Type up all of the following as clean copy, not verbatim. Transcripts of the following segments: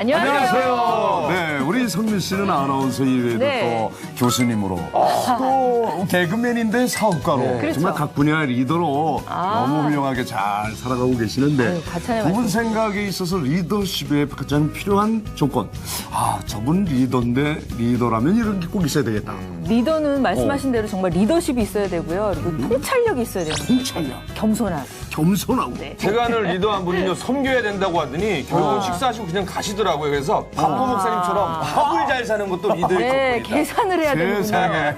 안녕하세요. 네, 우리 성민 씨는 아나운서 이외에도 네. 또 교수님으로 또 개그맨인데 사업가로 그렇죠. 정말 각 분야의 리더로 너무 훌륭하게 잘 살아가고 계시는데 아유, 과찬의 두 분 말씀. 생각에 있어서 리더십에 가장 필요한 조건. 저분 리더인데 리더라면 이런 게 꼭 있어야 되겠다. 리더는 말씀하신 대로 정말 리더십이 있어야 되고요. 그리고 통찰력이 있어야 돼요. 통찰력, 겸손하고. 겸손하고. 제가 아는 리더 한 분은요, 섬겨야 된다고 하더니 결국은 식사하시고 그냥 가시더라고요. 그래서 박보 목사님처럼 밥을 잘 사는 것도 리더의 네, 조건이다. 계산을 해야 되는군요. 세상에.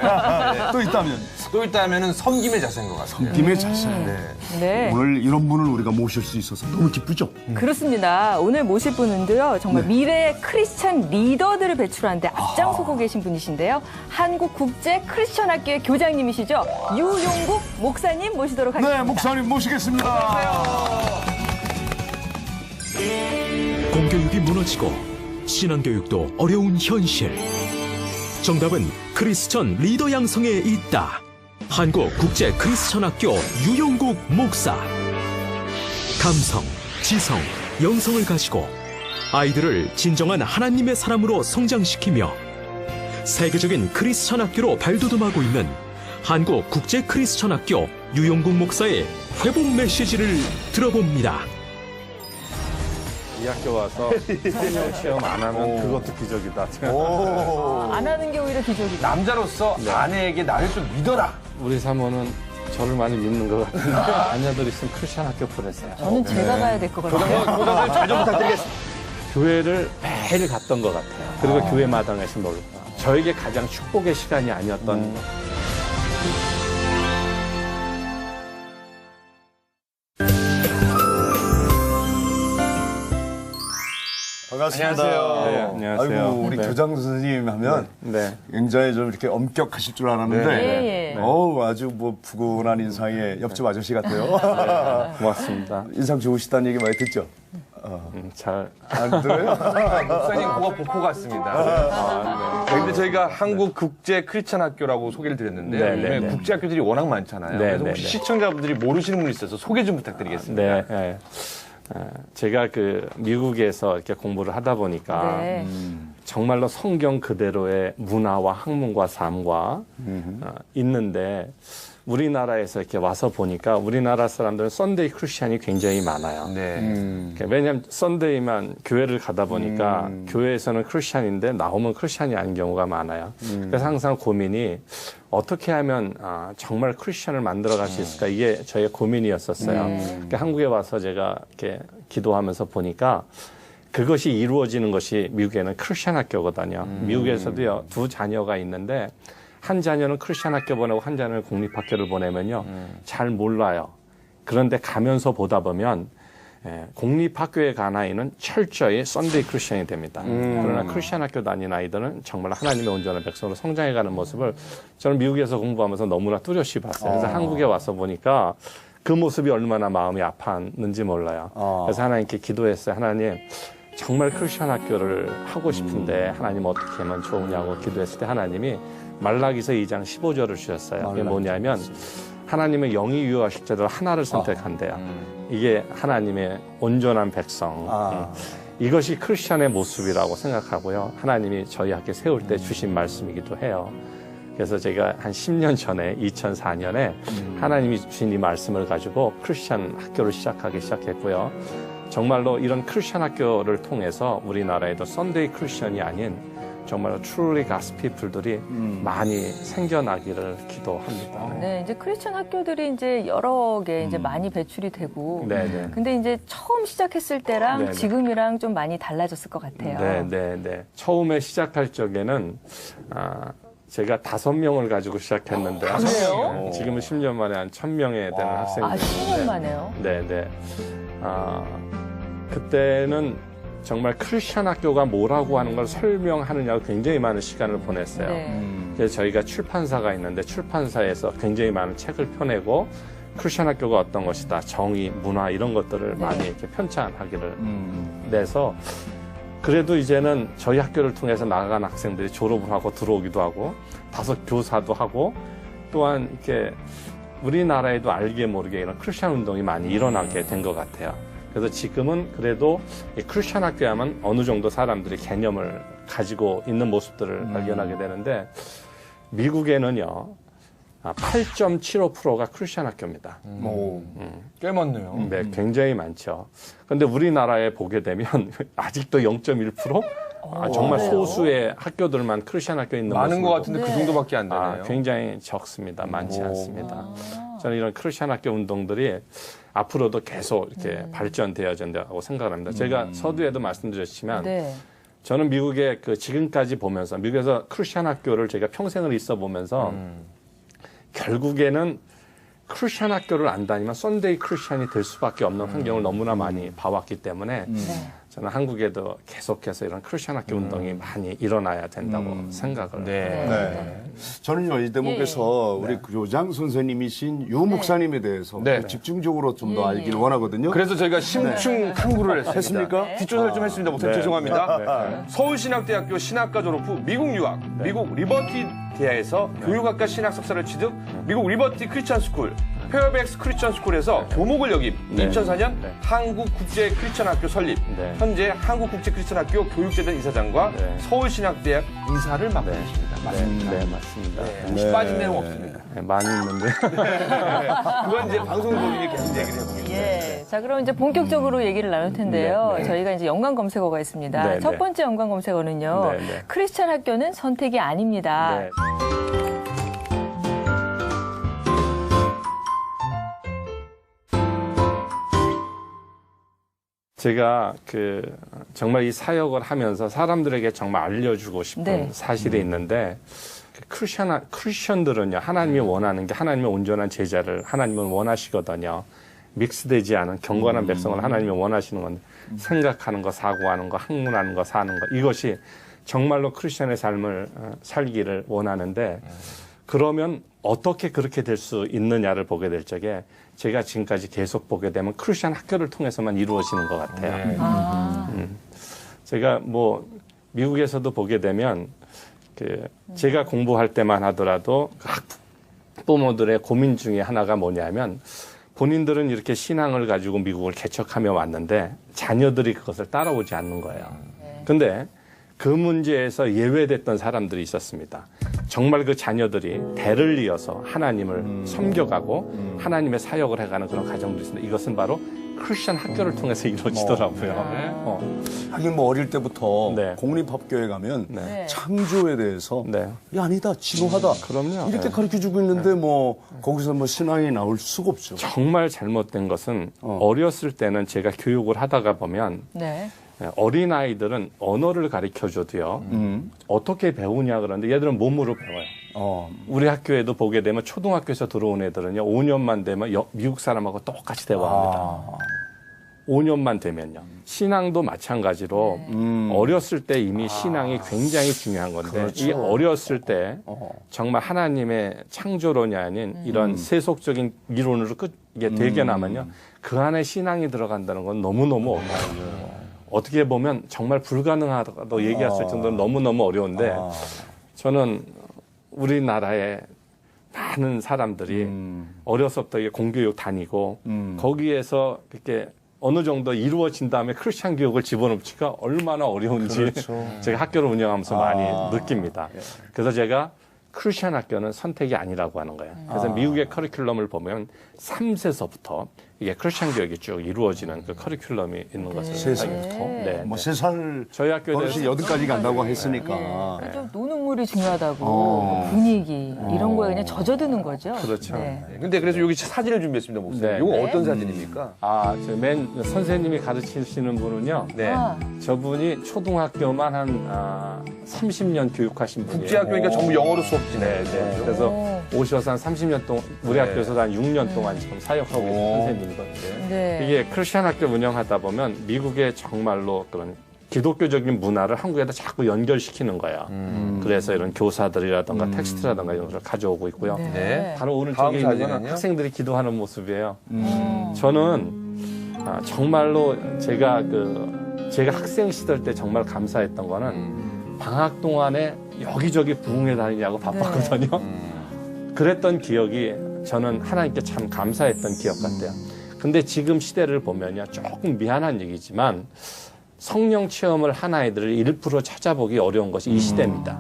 또 있다면 또 있다면은 섬김의 자세인 것 같아요. 김의 자세. 네. 오늘 이런 분을 우리가 모실 수 있어서 너무 기쁘죠? 그렇습니다. 오늘 모실 분은요, 정말 미래의 크리스찬 리더들을 배출하는데 앞장서고 계신 분이신데요. 한국국제 크리스천 학교의 교장님이시죠. 유용국 목사님 모시도록 하겠습니다. 네, 목사님 모시겠습니다. 공교육이 무너지고 신앙교육도 어려운 현실. 정답은 크리스천 리더 양성에 있다. 한국국제 크리스천학교 유용국 목사. 감성, 지성, 영성을 가지고 아이들을 진정한 하나님의 사람으로 성장시키며 세계적인 크리스천 학교로 발돋움하고 있는 한국국제 크리스천 학교 유용국 목사의 회복 메시지를 들어봅니다. 이 학교 와서 성령 체험 안 하면 그것도 기적이다. 안 하는 게 오히려 기적이다. 남자로서 아내에게 나를 좀 믿어라. 우리 사모는 저를 많이 믿는 것 같은데 자녀들 있으면 크리스천 학교 보냈어요. 저는 제가 가야 될 것 같아요. 교장님 잘 좀 부탁드리겠습니다. 교회를 매일 갔던 것 같아요. 그리고 교회 마당에서 놀고 저에게 가장 축복의 시간이 아니었던 반갑습니다. 안녕하세요. 네, 안녕하세요. 아이고, 우리 네. 교장 선생님 하면 네. 굉장히 좀 이렇게 엄격하실 줄 알았는데, 네. 아주 뭐 푸근한 인상의 옆집 아저씨 같아요. 고맙습니다. 인상 좋으시다는 얘기 많이 듣죠? 잘. 안 들어요? 목사님 고가 복호 같습니다. 근데 저희가 한국 국제 크리스천 학교라고 소개를 드렸는데 네, 요즘에 네, 네. 국제 학교들이 워낙 많잖아요. 네, 그래서 네, 혹시 네. 시청자분들이 모르시는 분이 있어서 소개 좀 부탁드리겠습니다. 네. 네. 제가 미국에서 이렇게 공부를 하다 보니까 네. 정말로 성경 그대로의 문화와 학문과 삶과 있는데 우리나라에서 이렇게 와서 보니까 우리나라 사람들은 썬데이 크리스찬이 굉장히 많아요. 네. 왜냐하면 썬데이만 교회를 가다 보니까 교회에서는 크리스찬인데 나오면 크리스찬이 아닌 경우가 많아요. 그래서 항상 고민이 어떻게 하면 정말 크리스찬을 만들어갈 수 있을까 이게 저의 고민이었었어요. 그러니까 한국에 와서 제가 이렇게 기도하면서 보니까 그것이 이루어지는 것이 미국에는 크리스찬 학교거든요. 미국에서도요, 두 자녀가 있는데 한 자녀는 크리스찬 학교 보내고 한 자녀는 공립학교를 보내면요, 잘 몰라요. 그런데 가면서 보다 보면 공립학교에 간 아이는 철저히 썬데이 크리스찬이 됩니다. 그러나 크리스찬 학교 다닌 아이들은 정말 하나님의 온전한 백성으로 성장해가는 모습을 저는 미국에서 공부하면서 너무나 뚜렷이 봤어요. 그래서 한국에 와서 보니까 그 모습이 얼마나 마음이 아팠는지 몰라요. 그래서 하나님께 기도했어요. 하나님, 정말 크리스찬 학교를 하고 싶은데 하나님 어떻게 하면 좋으냐고 기도했을 때 하나님이 말라기서 2장 15절을 주셨어요. 이게 뭐냐면 하나님의 영이 유효하실 자들 하나를 선택한대요. 이게 하나님의 온전한 백성. 이것이 크리스찬의 모습이라고 생각하고요. 하나님이 저희 학교 세울 때 주신 말씀이기도 해요. 그래서 제가 한 10년 전에 2004년에 하나님이 주신 이 말씀을 가지고 크리스찬 학교를 시작하기 시작했고요. 정말로 이런 크리스찬 학교를 통해서 우리나라에도 썬데이 크리스찬이 아닌 정말로 truly God's people들이 많이 생겨나기를 기도합니다. 네, 이제 크리스천 학교들이 이제 여러 개 이제 많이 배출이 되고. 네네. 근데 이제 처음 시작했을 때랑 네네. 지금이랑 좀 많이 달라졌을 것 같아요. 네. 처음에 시작할 적에는 제가 5명을 가지고 시작했는데 그래요? 지금은 10년 만에 한 1000명에 되는 학생들이 10년 만에요? 네. 그때는 정말 크리스천 학교가 뭐라고 하는 걸 설명하느냐고 굉장히 많은 시간을 보냈어요. 네. 그래서 저희가 출판사가 있는데 출판사에서 굉장히 많은 책을 펴내고 크리스천 학교가 어떤 것이다, 정의, 문화 이런 것들을 많이 이렇게 편찬하기를 내서 그래도 이제는 저희 학교를 통해서 나간 학생들이 졸업을 하고 들어오기도 하고 다섯 교사도 하고 또한 이렇게 우리나라에도 알게 모르게 이런 크리스천 운동이 많이 일어나게 된 것 같아요. 그래서 지금은 그래도 이 크리스천 학교에 하면 어느 정도 사람들이 개념을 가지고 있는 모습들을 발견하게 되는데 미국에는요 8.75%가 크리스천 학교입니다. 꽤 많네요. 네, 굉장히 많죠. 그런데 우리나라에 보게 되면 아직도 0.1%? 정말 소수의 학교들만 크리스천 학교에 있는 많은 것 모습으로 같은데 그 정도밖에 안 되네요. 굉장히 적습니다. 많지 않습니다. 저는 이런 크리스천 학교 운동들이 앞으로도 계속 이렇게 발전되어야 된다고 생각합니다. 제가 서두에도 말씀드렸지만 네. 저는 미국에 그 지금까지 보면서 미국에서 크리스천 학교를 제가 평생을 있어 보면서 결국에는 크리스천 학교를 안 다니면 썬데이 크리스천이 될 수밖에 없는 환경을 너무나 많이 봐왔기 때문에 저는 한국에도 계속해서 이런 크리스천 학교 운동이 많이 일어나야 된다고 생각을 네. 저는요, 이 대목에서 우리 교장 선생님이신 유 목사님에 대해서 네. 집중적으로 좀 더 알기를 원하거든요. 그래서 저희가 심층 탐구를 했습니다. 했습니까? 뒷조사를 좀 했습니다. 목사님 죄송합니다. 서울신학대학교 신학과 졸업 후 미국 유학, 미국 리버티 대학에서 교육학과 신학 석사를 취득, 미국 리버티 크리스천 스쿨, 페어백스 크리스천 스쿨에서 교목을 역임, 2004년 한국국제 크리스천 학교 설립, 현재 한국국제 크리스천 학교 교육재단 이사장과 서울신학대학 이사를 맡고 계십니다. 맞습니다. 네, 맞습니다. 혹시 빠진 내용 없습니까? 네, 많이 있는데. 그건 이제 방송을 보기 계속 얘기를 해보겠습니다. 예. 자, 그럼 이제 본격적으로 얘기를 나눌 텐데요. 저희가 이제 연관 검색어가 있습니다. 네, 첫 네. 번째 연관 검색어는요. 네, 네. 크리스천 학교는 선택이 아닙니다. 네. 제가 정말 이 사역을 하면서 사람들에게 정말 알려주고 싶은 네. 사실이 있는데 크리스천들은요 하나님이 원하는 게 하나님의 온전한 제자를 하나님은 원하시거든요. 믹스되지 않은 경건한 백성을 하나님이 원하시는 건데 생각하는 거, 사고하는 거, 학문하는 거, 사는 거 이것이 정말로 크리스천의 삶을 살기를 원하는데 그러면 어떻게 그렇게 될 수 있느냐를 보게 될 적에 제가 지금까지 계속 보게 되면 크리스천 학교를 통해서만 이루어지는 것 같아요. 제가 뭐 미국에서도 보게 되면 제가 공부할 때만 하더라도 그 학부모들의 고민 중에 하나가 뭐냐면 본인들은 이렇게 신앙을 가지고 미국을 개척하며 왔는데 자녀들이 그것을 따라오지 않는 거예요. 근데 그 문제에서 예외됐던 사람들이 있었습니다. 정말 그 자녀들이 대를 이어서 하나님을 섬겨가고 하나님의 사역을 해가는 그런 가정들이 있습니다. 이것은 바로 크리스천 학교를 통해서 이루어지더라고요. 하긴 뭐 어릴 때부터 네. 공립학교에 가면 네. 창조에 대해서 네. 야, 아니다, 진호하다. 그럼요. 이렇게 네. 가르쳐주고 있는데 뭐 거기서 뭐 신앙이 나올 수가 없죠. 정말 잘못된 것은 어렸을 때는 제가 교육을 하다가 보면 네. 어린아이들은 언어를 가르쳐줘도요. 어떻게 배우냐 그러는데 얘들은 몸으로 배워요. 우리 학교에도 보게 되면 초등학교에서 들어온 애들은요. 5년만 되면 미국 사람하고 똑같이 대화합니다. 5년만 되면요. 신앙도 마찬가지로 어렸을 때 이미 신앙이 굉장히 중요한 건데 그렇죠. 이 어렸을 때 정말 하나님의 창조론이 아닌 이런 세속적인 이론으로 이게 되게나면요. 그 안에 신앙이 들어간다는 건 너무너무 어려워요. 어떻게 보면 정말 불가능하다고 얘기했을 정도로 너무너무 어려운데 저는 우리나라의 많은 사람들이 어려서부터 공교육 다니고 거기에서 이렇게 어느 정도 이루어진 다음에 크리스천 교육을 집어넣기가 얼마나 어려운지 제가 학교를 운영하면서 많이 느낍니다. 그래서 제가 크리스천 학교는 선택이 아니라고 하는 거예요. 그래서 미국의 커리큘럼을 보면 3세서부터 이게 크리스천 교육이 쭉 이루어지는 그 커리큘럼이 있는 것을 3세부터? 네. 뭐 3살 저희 학교에 어르신 대해서 8까지 간다고 했으니까. 좀 노는 물이 중요하다고 분위기 이런 거에 그냥 젖어드는 거죠. 그렇죠. 네. 근데 그래서 여기 사진을 준비했습니다, 목사님. 네. 이건 어떤 사진입니까? 맨 선생님이 가르치시는 분은요. 네. 저분이 초등학교만 한 30년 교육하신 분이에요. 국제학교니까 전부 영어로 수업 네, 진행해요. 네. 그래서 오셔서 한 30년 동안 우리 학교에서 한 6년 동안 지금 사역하고 계신 선생님이거든요. 네. 이게 크리스천 학교 운영하다 보면 미국의 정말로 그런 기독교적인 문화를 한국에다 자꾸 연결시키는 거예요. 그래서 이런 교사들이라든가 텍스트라든가 이런 걸 가져오고 있고요. 네. 바로 오른쪽에 다음 있는 사진은요? 건 학생들이 기도하는 모습이에요. 저는 정말로 제가 학생 시절 때 정말 감사했던 거는 방학 동안에 여기저기 부흥회 다니냐고 바빴거든요. 그랬던 기억이 저는 하나님께 참 감사했던 기억 같아요. 근데 지금 시대를 보면요, 조금 미안한 얘기지만 성령 체험을 한 아이들을 1% 찾아보기 어려운 것이 이 시대입니다.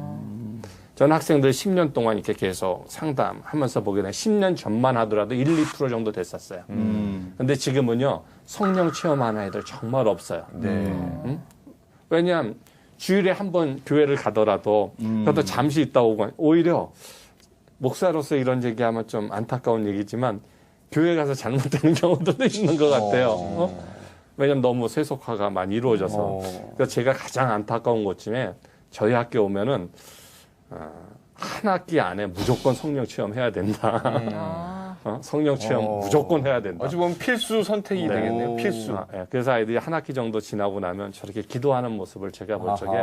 전 학생들 10년 동안 이렇게 계속 상담하면서 보게 되면 10년 전만 하더라도 1, 2% 정도 됐었어요. 근데 지금은요, 성령 체험한 아이들 정말 없어요. 왜냐하면 주일에 한 번 교회를 가더라도 그래도 잠시 있다 오고, 오히려 목사로서 이런 얘기하면 좀 안타까운 얘기지만 교회 가서 잘못되는 경우도 있는 것 같아요. 왜냐면 너무 세속화가 많이 이루어져서. 그래서 제가 가장 안타까운 것 중에 저희 학교 오면은 한 학기 안에 무조건 성령 체험해야 된다. 성령 체험 무조건 해야 된다. 어찌 보면 필수 선택이 되겠네요. 필수. 예. 그래서 아이들이 한 학기 정도 지나고 나면 저렇게 기도하는 모습을 제가 볼 적에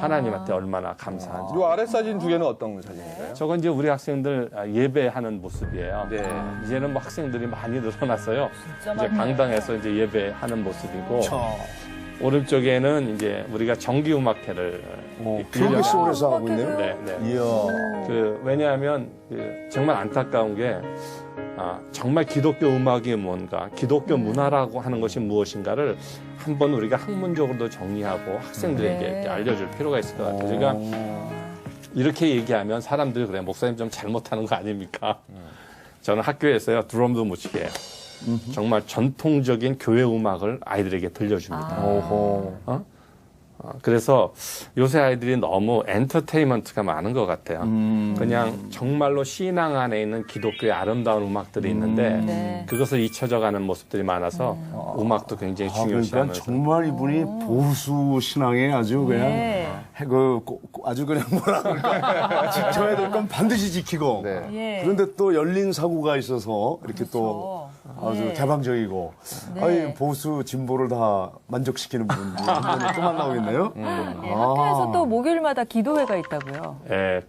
하나님한테 얼마나 감사한지. 이 아래 사진 두 개는 어떤 사진인가요? 저건 이제 우리 학생들 예배하는 모습이에요. 네. 이제는 뭐 학생들이 많이 늘어났어요. 이제 강당에서 이제 예배하는 모습이고. 오른쪽에는 이제 우리가 정기음악회를 프로그레시브에서 하고 있네요. 네, 네. 이야. 왜냐하면 정말 안타까운 게 정말 기독교 음악이 뭔가, 기독교 문화라고 하는 것이 무엇인가를 한번 우리가 학문적으로도 정리하고 학생들에게 이렇게 알려줄 필요가 있을 것 같아요. 제가 이렇게 얘기하면 사람들이 그래, 목사님 좀 잘못하는 거 아닙니까? 저는 학교에서요, 드럼도 못 치게 해요. 정말 전통적인 교회 음악을 아이들에게 들려줍니다. 그래서 요새 아이들이 너무 엔터테인먼트가 많은 것 같아요. 그냥 정말로 신앙 안에 있는 기독교의 아름다운 음악들이 있는데 그것을 잊혀져가는 모습들이 많아서 음악도 굉장히 그러니까 중요시하면서. 정말 이분이 보수 신앙에 아주 그냥 아주 그냥 뭐라 그럴까 지켜야 될 건 반드시 지키고 그런데 또 열린 사고가 있어서 이렇게 또 아주 개방적이고 아니 보수 진보를 다 만족시키는 분이 한 분이 또 만나고 있네요. 학교에서 또 목요일마다 기도회가 있다고요. 네,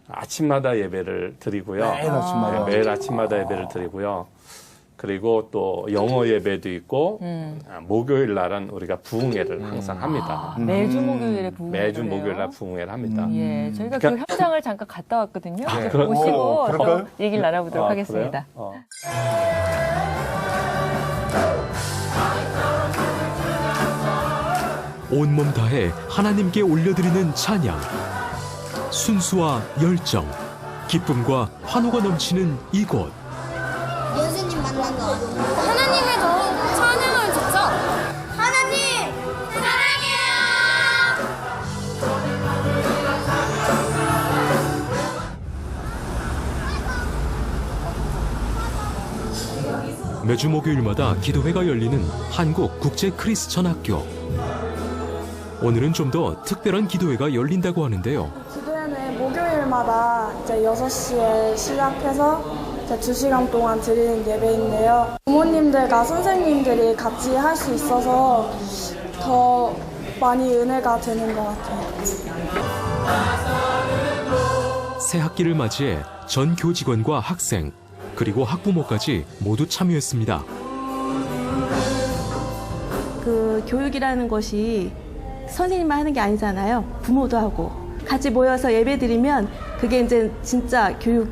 아침마다 예배를 드리고요. 매일 아침마다. 매일 아침마다 예배를 드리고요. 그리고 또 영어 예배도 있고 목요일 날은 우리가 부흥회를 항상 합니다. 매주 목요일에 부흥회를 매주 목요일 날 부흥회를 합니다. 예, 저희가 그 현장을 잠깐 갔다 왔거든요. 그럼- 보시고 그럴까요? 더 얘기를 나눠보도록 아, 하겠습니다. 그래요? 온몸 다해 하나님께 올려드리는 찬양, 순수와 열정, 기쁨과 환호가 넘치는 이곳. 예수님 만난 거 하나님을 더 찬양을 듣죠. 하나님 사랑해요. 매주 목요일마다 기도회가 열리는 한국 국제 크리스천 학교. 오늘은 좀 더 특별한 기도회가 열린다고 하는데요. 기도회는 목요일마다 이제 6시에 시작해서 이제 2시간 동안 드리는 예배인데요. 부모님들과 선생님들이 같이 할 수 있어서 더 많이 은혜가 되는 것 같아요. 새 학기를 맞이해 전 교직원과 학생, 그리고 학부모까지 모두 참여했습니다. 그 교육이라는 것이 선생님만 하는 게 아니잖아요. 부모도 하고 같이 모여서 예배 드리면 그게 이제 진짜 교육,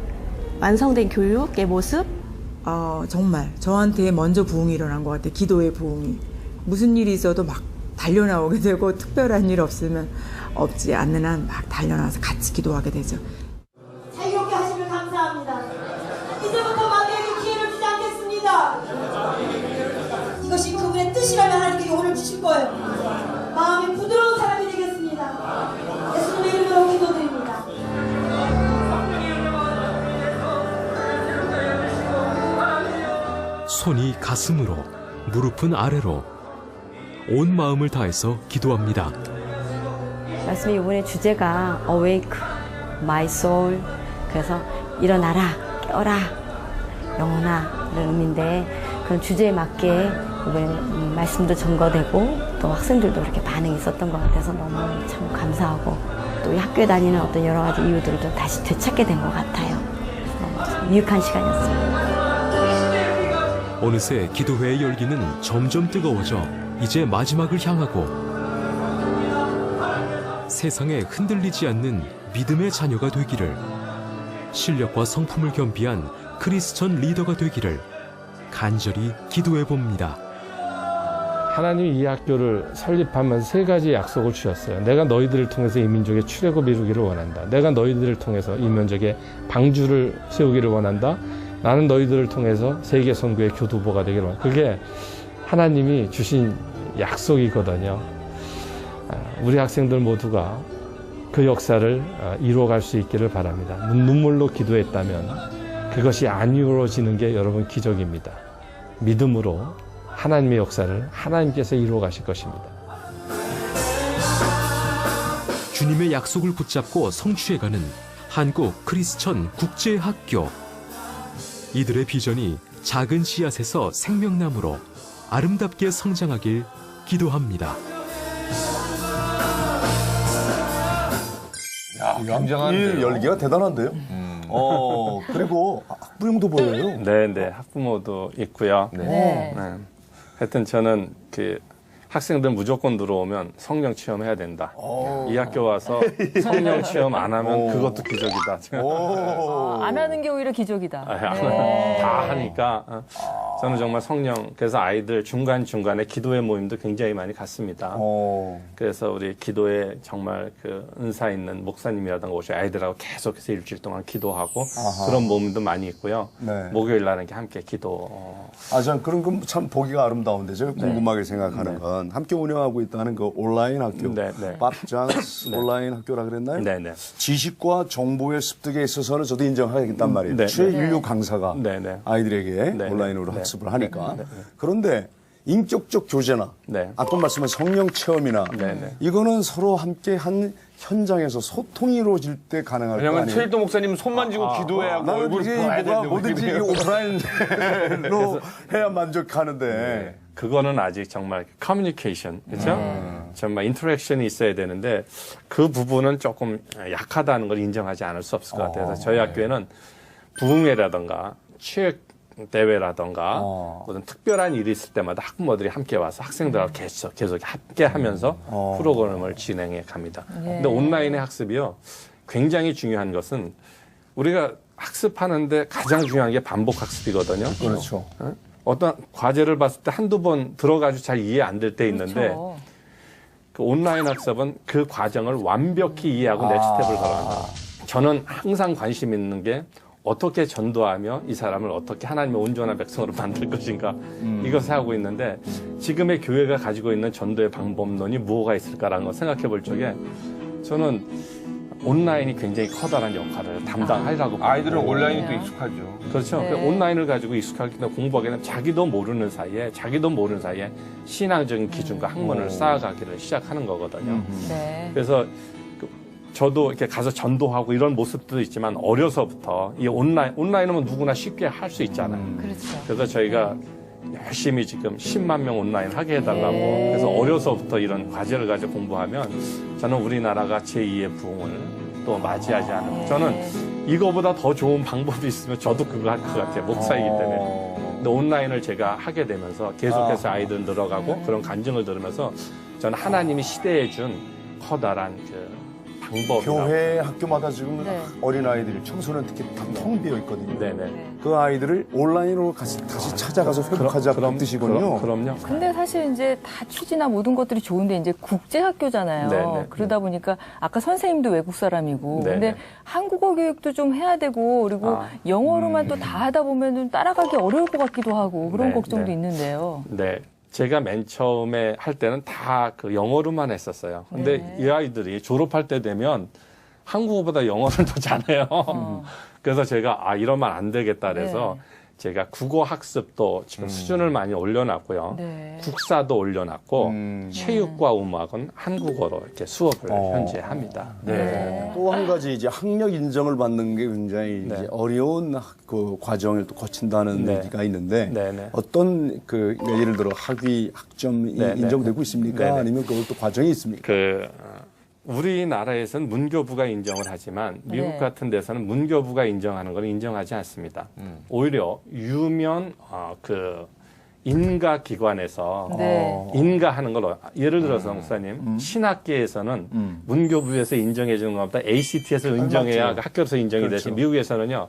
완성된 교육의 모습. 정말 저한테 먼저 부흥이 일어난 것 같아요. 기도의 부흥이. 무슨 일이 있어도 막 달려나오게 되고 특별한 일 없으면 없지 않는 한 막 달려나와서 같이 기도하게 되죠. 자유롭게 하시길 감사합니다. 이제부터 마귀에게 기회를 주지 않겠습니다. 이것이 그분의 뜻이라면 하나님께 오늘 주실 거예요. 마음이 부드러운 사람이 되겠습니다. 예수님의 이름으로 기도드립니다. 손이 가슴으로, 무릎은 아래로 온 마음을 다해서 기도합니다. 말씀이 이번에 주제가 Awake, My Soul. 그래서 일어나라, 깨어라, 영혼아 이런 의미인데 그런 주제에 맞게 이번에 말씀도 점거되고 또 학생들도 그렇게 반응이 있었던 것 같아서 너무 참 감사하고 또 이 학교에 다니는 어떤 여러 가지 이유들을 좀 다시 되찾게 된 것 같아요. 그래서 참 유익한 시간이었습니다. 어느새 기도회의 열기는 점점 뜨거워져 이제 마지막을 향하고 세상에 흔들리지 않는 믿음의 자녀가 되기를, 실력과 성품을 겸비한 크리스천 리더가 되기를 간절히 기도해 봅니다. 하나님이 이 학교를 설립하면서 3가지 약속을 주셨어요. 내가 너희들을 통해서 이 민족의 출애굽을 이루기를 원한다. 내가 너희들을 통해서 이 민족의 방주를 세우기를 원한다. 나는 너희들을 통해서 세계 선교의 교두보가 되기를 원한다. 그게 하나님이 주신 약속이거든요. 우리 학생들 모두가 그 역사를 이루어갈 수 있기를 바랍니다. 눈물로 기도했다면 그것이 안 이루어지는 게 여러분 기적입니다. 믿음으로 하나님의 역사를 하나님께서 이루어 가실 것입니다. 주님의 약속을 붙잡고 성취해가는 한국 크리스천 국제학교. 이들의 비전이 작은 씨앗에서 생명나무로 아름답게 성장하길 기도합니다. 굉장한 이 열기가 대단한데요. 그리고 학부형도 보여요. 네, 학부모도 있고요. 네. 하여튼 저는 그 학생들 무조건 들어오면 성령 체험해야 된다. 이 학교 와서 성령 체험 안 하면 그것도 기적이다. 안 하는 게 오히려 기적이다. 다 하니까 저는 정말 성령, 그래서 아이들 중간중간에 기도회 모임도 굉장히 많이 갔습니다. 그래서 우리 기도에 정말 그 은사 있는 목사님이라든가 오셔 아이들하고 계속해서 일주일 동안 기도하고 그런 모임도 많이 있고요. 네. 목요일 날은 함께 기도. 전 그런 건 참 보기가 아름다운데 제가 궁금하게 생각하는 건 함께 운영하고 있다는 그 온라인 학교, 밥장스 온라인 학교라 그랬나요? 네네. 지식과 정보의 습득에 있어서는 저도 인정하겠단 말이에요. 네. 최인류 강사가 네네. 아이들에게 네. 온라인으로 네. 학습을 하니까. 네. 그런데 인격적 교제나 네. 아까 말씀한 성령 체험이나 네. 이거는 서로 함께 한 현장에서 소통이 이루어질 때 가능할 거 왜냐면 아니에요? 최일도 목사님 손만 쥐고 기도해야 하고 나는 얼굴 이게 봐야 뭐가 되는데 뭐든지 이 오프라인으로 해야 만족하는데 그거는 아직 정말 커뮤니케이션, 그렇죠? 정말 인터랙션이 있어야 되는데 그 부분은 조금 약하다는 걸 인정하지 않을 수 없을 것 같아요. 그래서 저희 학교에는 부흥회라든가 체육 대회라든가 어떤 특별한 일이 있을 때마다 학부모들이 함께 와서 학생들하고 계속 함께 하면서 프로그램을 진행해 갑니다. 근데 온라인의 학습이요. 굉장히 중요한 것은 우리가 학습하는데 가장 중요한 게 반복 학습이거든요. 그렇죠. 어떤 과제를 봤을 때 한두 번 들어가지고 잘 이해 안 될 때 있는데 그렇죠. 그 온라인 학습은 그 과정을 완벽히 이해하고 넥스텝을 걸어간다. 저는 항상 관심 있는 게 어떻게 전도하며 이 사람을 어떻게 하나님의 온전한 백성으로 만들 것인가 이것을 하고 있는데 지금의 교회가 가지고 있는 전도의 방법론이 뭐가 있을까라는 걸 생각해 볼 적에 저는 온라인이 굉장히 커다란 역할을 담당하리라고 봅니다. 아이들은 온라인이 또 익숙하죠. 그렇죠. 네. 온라인을 가지고 익숙하기 때문에 공부하게 되면 자기도 모르는 사이에 신앙적인 기준과 학문을 쌓아가기를 시작하는 거거든요. 네. 그래서 저도 이렇게 가서 전도하고 이런 모습도 있지만 어려서부터 이 온라인은 누구나 쉽게 할 수 있잖아요. 그렇죠. 그래서 저희가 열심히 지금 10만 명 온라인 하게 해달라고 그래서 어려서부터 이런 과제를 가지고 공부하면 저는 우리나라가 제2의 부흥을 또 맞이하지 않을까. 저는 이거보다 더 좋은 방법이 있으면 저도 그거 할 것 같아요. 목사이기 때문에. 근데 온라인을 제가 하게 되면서 계속해서 아이들 늘어가고 그런 간증을 들으면서 저는 하나님이 시대에 준 커다란 그 방법이라고. 교회 학교마다 지금 네. 어린아이들이 청소년 특히 다 텅 비어 있거든요. 네네. 그 아이들을 온라인으로 다시 찾아가서 회복하자는 뜻이군요. 그럼요. 근데 사실 이제 다 취지나 모든 것들이 좋은데 이제 국제학교잖아요. 네네. 그러다 보니까 아까 선생님도 외국 사람이고 네네. 근데 한국어 교육도 좀 해야 되고 그리고 영어로만 또 다 하다 보면 좀 따라가기 어려울 것 같기도 하고 그런 네, 걱정도 네. 있는데요. 네. 제가 맨 처음에 할 때는 다 그 영어로만 했었어요. 근데 네. 이 아이들이 졸업할 때 되면 한국어보다 영어를 더 잘해요. 그래서 제가 이러면 안 되겠다 그래서 제가 국어 학습도 지금 수준을 많이 올려놨고요. 네. 국사도 올려놨고 체육과 음악은 한국어로 이렇게 수업을 현재 합니다. 네. 또 한 가지 이제 학력 인정을 받는 게 굉장히 네. 이제 어려운 그 과정을 또 거친다는 네. 얘기가 있는데 네네. 어떤 그 예를 들어 학위 학점이 네네. 인정되고 있습니까? 네네. 아니면 그것도 과정이 있습니까? 우리나라에서는 문교부가 인정을 하지만 미국 네. 같은 데서는 문교부가 인정하는 걸 인정하지 않습니다. 오히려 유면 인가 기관에서 네. 인가하는 걸 예를 들어서 목사님 신학계에서는 문교부에서 인정해 주는 것보다 ACT에서 인정해야 학교에서 인정이 되지. 미국에서는요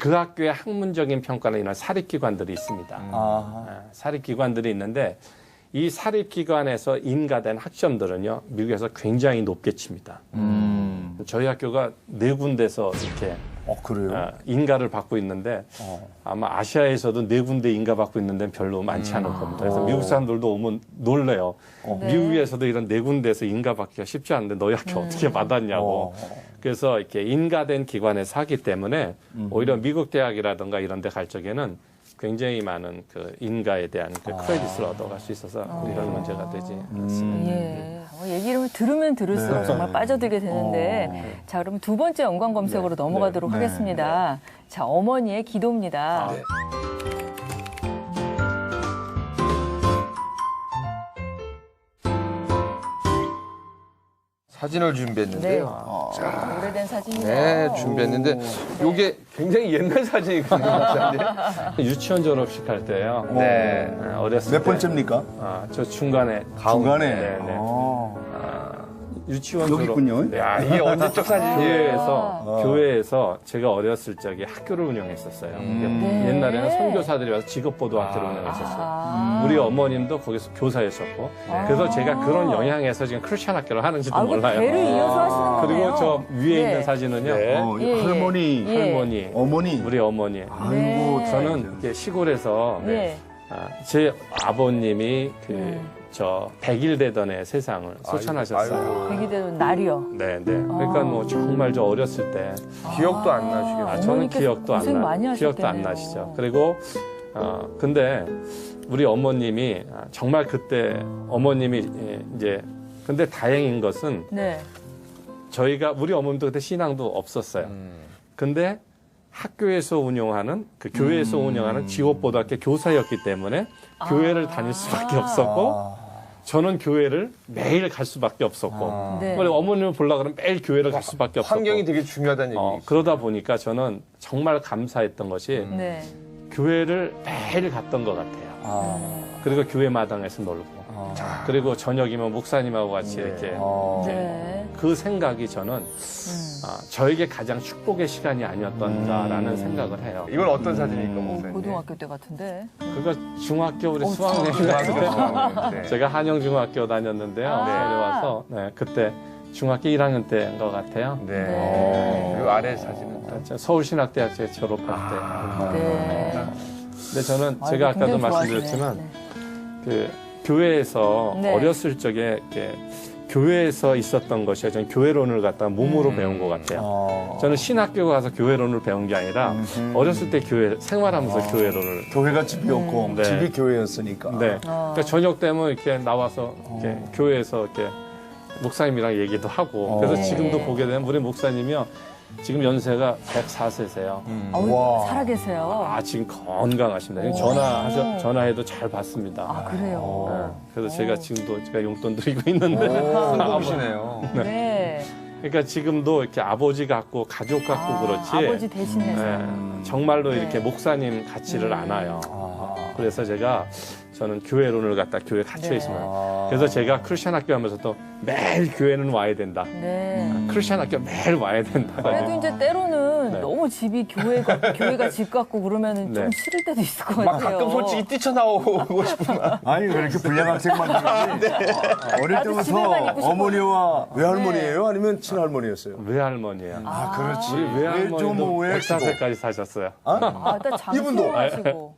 그 학교의 학문적인 평가는 이런 사립기관들이 있습니다. 사립기관들이 있는데 이 사립기관에서 인가된 학점들은요, 미국에서 굉장히 높게 칩니다. 저희 학교가 4군데서 이렇게 그래요? 인가를 받고 있는데 아마 아시아에서도 4군데 인가받고 있는 데는 별로 많지 않을 겁니다. 그래서 미국 사람들도 오면 놀래요. 미국에서도 이런 4군데에서 인가받기가 쉽지 않은데 너희 학교 어떻게 받았냐고. 그래서 이렇게 인가된 기관에서 하기 때문에 오히려 미국 대학이라든가 이런 데 갈 적에는 굉장히 많은 그 인가에 대한 그 크레딧을 얻어갈 수 있어서 이런 문제가 되지 않습니다. 예. 얘기를 들으면 들을수록 정말 빠져들게 되는데 자, 그럼 두 번째 연관 검색으로 넘어가도록 하겠습니다. 자, 어머니의 기도입니다. 사진을 준비했는데요. 자, 오래된 사진이요. 네, 준비했는데 이게 굉장히 옛날 사진이거든요. 목사님. 유치원 졸업식 할 때요. 네. 어렸을 몇 때. 번째입니까? 저 중간에. 중간에. 네, 네. 유치원 여기 졸업. 있군요. 네. 야, 이게 언제적 사진이에요? 교회에서 제가 어렸을 적에 학교를 운영했었어요. 옛날에는 선교사들이 와서 직업보도 학교를 운영했었어요. 우리 어머님도 거기서 교사였었고. 그래서 제가 그런 영향에서 지금 크리스천 학교를 하는지도 몰라요. 배를 이어서 하시는 거네요. 그리고 저 위에 있는 사진은요. 할머니, 어머니. 우리 어머니. 아이고, 저는 이렇게 시골에서 제 아버님이 저 100일 되던 해 세상을 소천하셨어요. 100일 되던 날이요. 네. 그러니까 뭐 정말 저 어렸을 때 기억도 안 나시겠어요? 저는 기억도 안 많이 기억도 안 나시죠. 그리고 근데 우리 어머님이 정말 그때 어머님이 이제 근데 다행인 것은 저희가 우리 어머님도 그때 신앙도 없었어요. 근데 학교에서 운영하는 그 교회에서 운영하는 지옥고등학교 교사였기 때문에 교회를 다닐 수밖에 없었고 저는 교회를 매일 갈 수밖에 없었고 그리고 어머님을 보려고 그러면 매일 교회를 갈 수밖에 없었고 환경이 되게 중요하다는 얘기. 그러다 보니까 저는 정말 감사했던 것이 교회를 매일 갔던 것 같아요. 그리고 교회 마당에서 놀고 그리고 저녁이면 목사님하고 같이 이렇게 그 생각이 저는 저에게 가장 축복의 시간이 아니었던가라는 생각을 해요. 이건 어떤 사진입니까, 목사님? 고등학교 때 같은데. 그거 중학교 우리 수학여행 같은데 제가 한영중학교 다녔는데요. 서울에 와서 그때 중학교 1학년 때인 것 같아요. 이 아래 사진은 서울신학대학교 졸업할 때. 근데 저는 제가 아까도 말씀드렸지만 그 교회에서 어렸을 적에 이렇게 교회에서 있었던 것이 저는 교회론을 갖다 몸으로 배운 것 같아요. 저는 신학교 가서 교회론을 배운 게 아니라 어렸을 때 교회 생활하면서 교회론을 교회가 집이었고 집이 교회였으니까. 그러니까 저녁 되면 이렇게 나와서 이렇게 교회에서 이렇게 목사님이랑 얘기도 하고 그래서 지금도 보게 되면 우리 목사님이요. 지금 연세가 104세세요. 살아계세요. 지금 건강하십니다. 전화해도 잘 받습니다. 그래요? 그래서 제가 지금도 제가 용돈 드리고 있는데. 보시네요. 그러니까 지금도 이렇게 아버지 같고 가족 같고 그렇지. 아버지 대신해서. 정말로 이렇게 목사님 같지를 않아요. 그래서 저는 교회론을 갖다 교회 갇혀 있으면 그래서 제가 크리스천 학교 하면서도 매일 교회는 와야 된다. 크리스천 학교 매일 와야 된다. 그래도 이제 때로는 너무 집이 교회가 집 같고 그러면은 좀 싫을 때도 있을 것 같아요. 가끔 솔직히 뛰쳐나오고 싶은 말. 아니 그렇게 불량 학생 만들지. 어릴 때부터 어머니와 외할머니예요? 아니면 친할머니였어요? 외할머니예요. 그렇지. 우리 외할머니도 왜 104세까지 사셨어요. 이분도 하시고.